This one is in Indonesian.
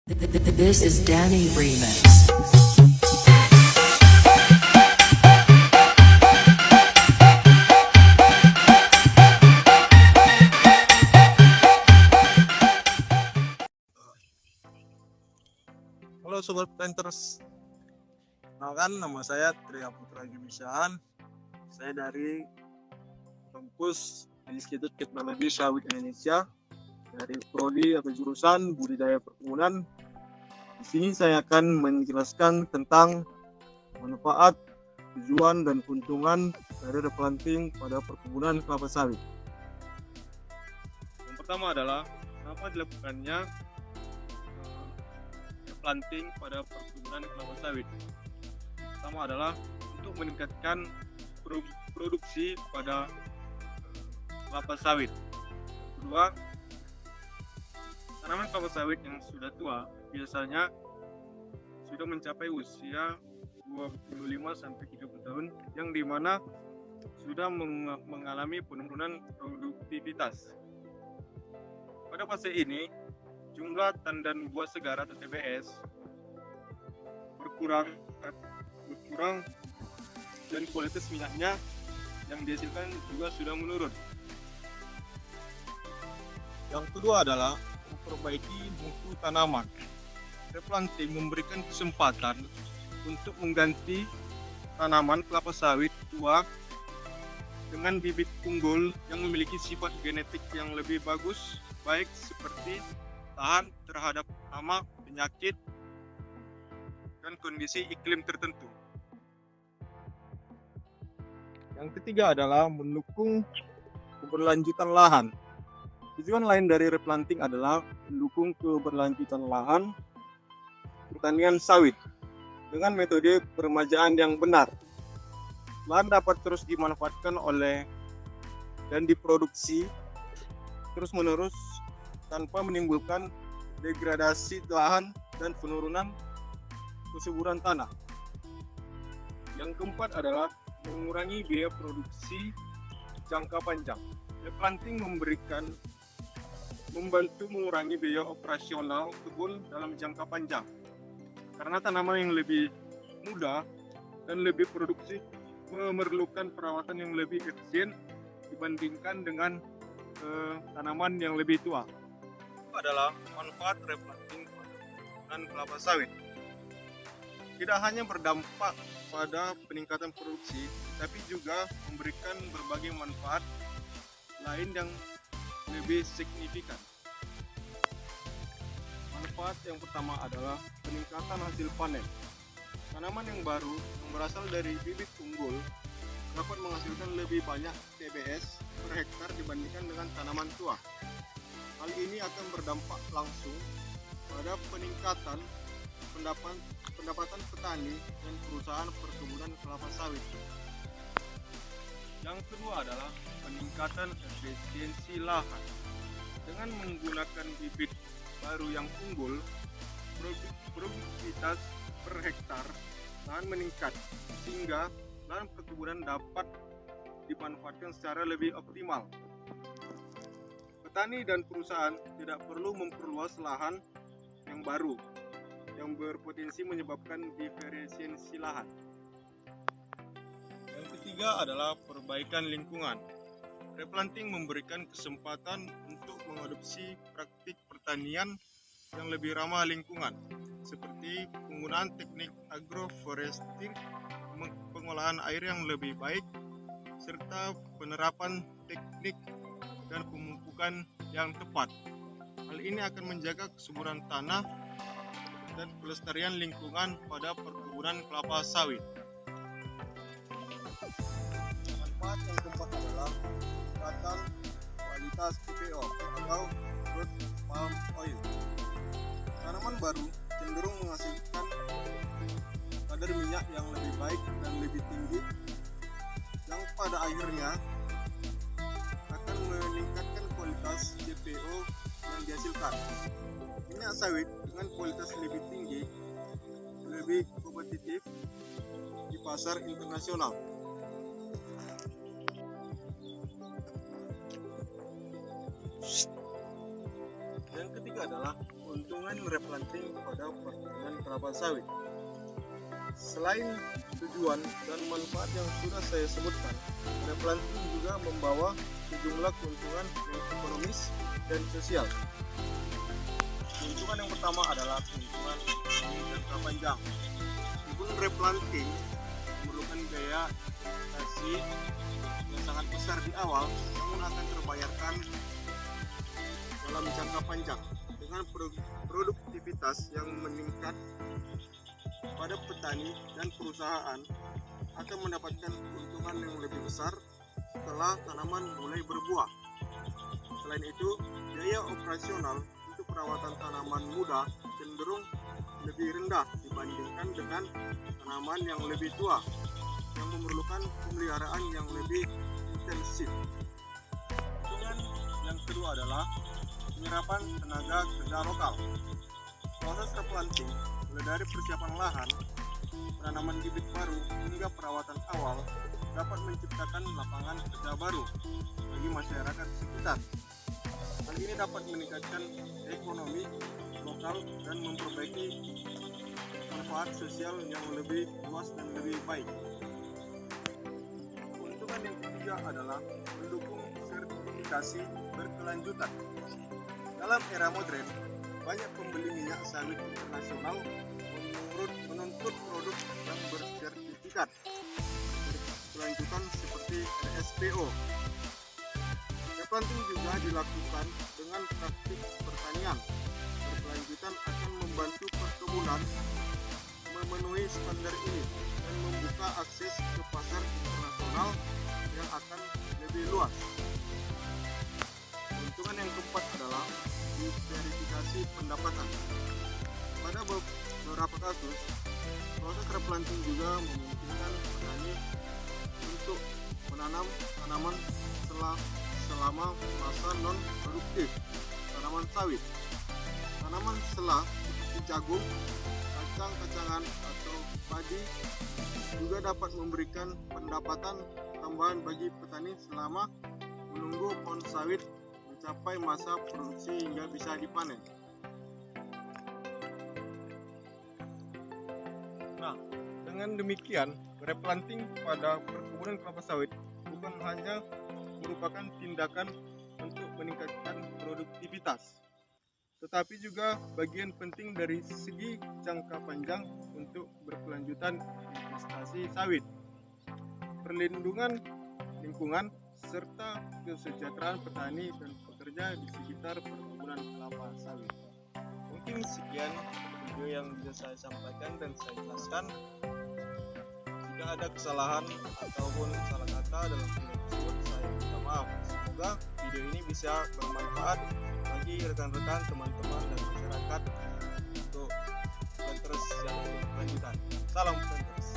This is Danny Remix. Halo Sobat Planters, kenalkan nama saya Tria Putra Jumisan. Saya dari kampus Institut Teknologi Sawit Indonesia dari prodi atau jurusan budidaya perkebunan. Di sini saya akan menjelaskan tentang manfaat, tujuan dan keuntungan dari replanting pada perkebunan kelapa sawit. Yang pertama adalah kenapa dilakukannya planting pada perkebunan kelapa sawit. Pertama adalah untuk meningkatkan produksi pada kelapa sawit. Kedua, tanaman kelapa sawit yang sudah tua biasanya sudah mencapai usia 25-30 tahun, yang dimana sudah mengalami penurunan produktivitas. Pada fase ini, jumlah tandan buah segar atau TBS berkurang dan kualitas minyaknya yang dihasilkan juga sudah menurun. Yang kedua adalah memperbaiki mutu tanaman. Replanting memberikan kesempatan untuk mengganti tanaman kelapa sawit tua dengan bibit unggul yang memiliki sifat genetik yang lebih bagus, baik seperti tahan terhadap hama, penyakit, dan kondisi iklim tertentu. Yang ketiga adalah mendukung keberlanjutan lahan. Tujuan lain dari replanting adalah mendukung keberlanjutan lahan pertanian sawit dengan metode peremajaan yang benar. Lahan dapat terus dimanfaatkan oleh dan diproduksi terus-menerus tanpa menimbulkan degradasi lahan dan penurunan kesuburan tanah. Yang keempat adalah mengurangi biaya produksi jangka panjang. Replanting membantu mengurangi biaya operasional kebun dalam jangka panjang. Karena tanaman yang lebih muda dan lebih produksi memerlukan perawatan yang lebih efisien dibandingkan dengan tanaman yang lebih tua. Adalah manfaat replanting dan kelapa sawit. Tidak hanya berdampak pada peningkatan produksi, tapi juga memberikan berbagai manfaat lain yang lebih signifikan. Manfaat yang pertama adalah peningkatan hasil panen. Tanaman yang baru yang berasal dari bibit unggul dapat menghasilkan lebih banyak TBS per hektar dibandingkan dengan tanaman tua. Hal ini akan berdampak langsung pada peningkatan pendapatan petani dan perusahaan perkebunan kelapa sawit. Yang kedua adalah peningkatan efisiensi lahan. Dengan menggunakan bibit baru yang unggul, produktivitas per hektar lahan meningkat sehingga lahan perkebunan dapat dimanfaatkan secara lebih optimal. Petani dan perusahaan tidak perlu memperluas lahan yang baru yang berpotensi menyebabkan diferensiasi lahan. Yang ketiga adalah perbaikan lingkungan. Replanting memberikan kesempatan untuk mengadopsi praktik pertanian yang lebih ramah lingkungan, seperti penggunaan teknik agroforestry, pengolahan air yang lebih baik, serta penerapan teknik dan pemupukan yang tepat. Hal ini akan menjaga kesuburan tanah dan kelestarian lingkungan pada perkebunan kelapa sawit. Manfaat yang keempat adalah peningkatan kualitas TPO atau crude palm oil. Tanaman baru cenderung menghasilkan kadar minyak yang lebih baik dan lebih tinggi, yang pada akhirnya akan meningkatkan kualitas CPO yang dihasilkan. Minyak sawit dengan kualitas lebih tinggi lebih kompetitif di pasar internasional. Yang ketiga adalah Keuntungan replanting pada perkebunan kelapa sawit. Selain tujuan dan manfaat yang sudah saya sebutkan, replanting juga membawa sejumlah keuntungan ekonomis dan sosial. Keuntungan yang pertama adalah keuntungan jangka panjang. Meskipun replanting memerlukan biaya investasi yang sangat besar di awal, namun akan terbayarkan dalam jangka panjang dengan produktivitas yang meningkat pada petani dan perusahaan akan mendapatkan keuntungan yang lebih besar setelah tanaman mulai berbuah. Selain itu, biaya operasional untuk perawatan tanaman muda cenderung lebih rendah dibandingkan dengan tanaman yang lebih tua yang memerlukan pemeliharaan yang lebih intensif. Keuntungan yang kedua adalah penyerapan tenaga kerja lokal. Proses replanting mulai dari persiapan lahan, penanaman bibit baru hingga perawatan awal dapat menciptakan lapangan kerja baru bagi masyarakat sekitar. Hal ini dapat meningkatkan ekonomi lokal dan memperbaiki manfaat sosial yang lebih luas dan lebih baik. Keuntungan yang ketiga adalah mendukung sertifikasi berkelanjutan. Dalam era modern, banyak pembeli minyak sawit internasional menuntut produk yang bersertifikat berkelanjutan seperti RSPO. Replanting juga dilakukan dengan praktik pertanian berkelanjutan akan membantu perkebunan memenuhi standar ini dan membuka akses ke pasar internasional yang akan lebih luas. Keuntungan yang keempat adalah diversifikasi pendapatan. Pada beberapa kasus, proses replanting juga memungkinkan petani untuk menanam tanaman selama masa non-produktif tanaman sawit. Tanaman selah seperti jagung, kacang-kacangan atau padi juga dapat memberikan pendapatan tambahan bagi petani selama menunggu pohon sawit mencapai masa produksi hingga bisa dipanen. Nah, dengan demikian, replanting pada perkebunan kelapa sawit bukan hanya merupakan tindakan untuk meningkatkan produktivitas, tetapi juga bagian penting dari segi jangka panjang untuk berkelanjutan investasi sawit, perlindungan lingkungan, serta kesejahteraan petani dan pekerja di sekitar perkebunan kelapa sawit. Mungkin sekian video yang bisa saya sampaikan dan saya jelaskan. Jika ada kesalahan ataupun salah kata dalam video tersebut, saya minta maaf. Semoga video ini bisa bermanfaat bagi rekan-rekan, teman-teman, dan masyarakat untuk planters yang berkelanjutan. Salam planters.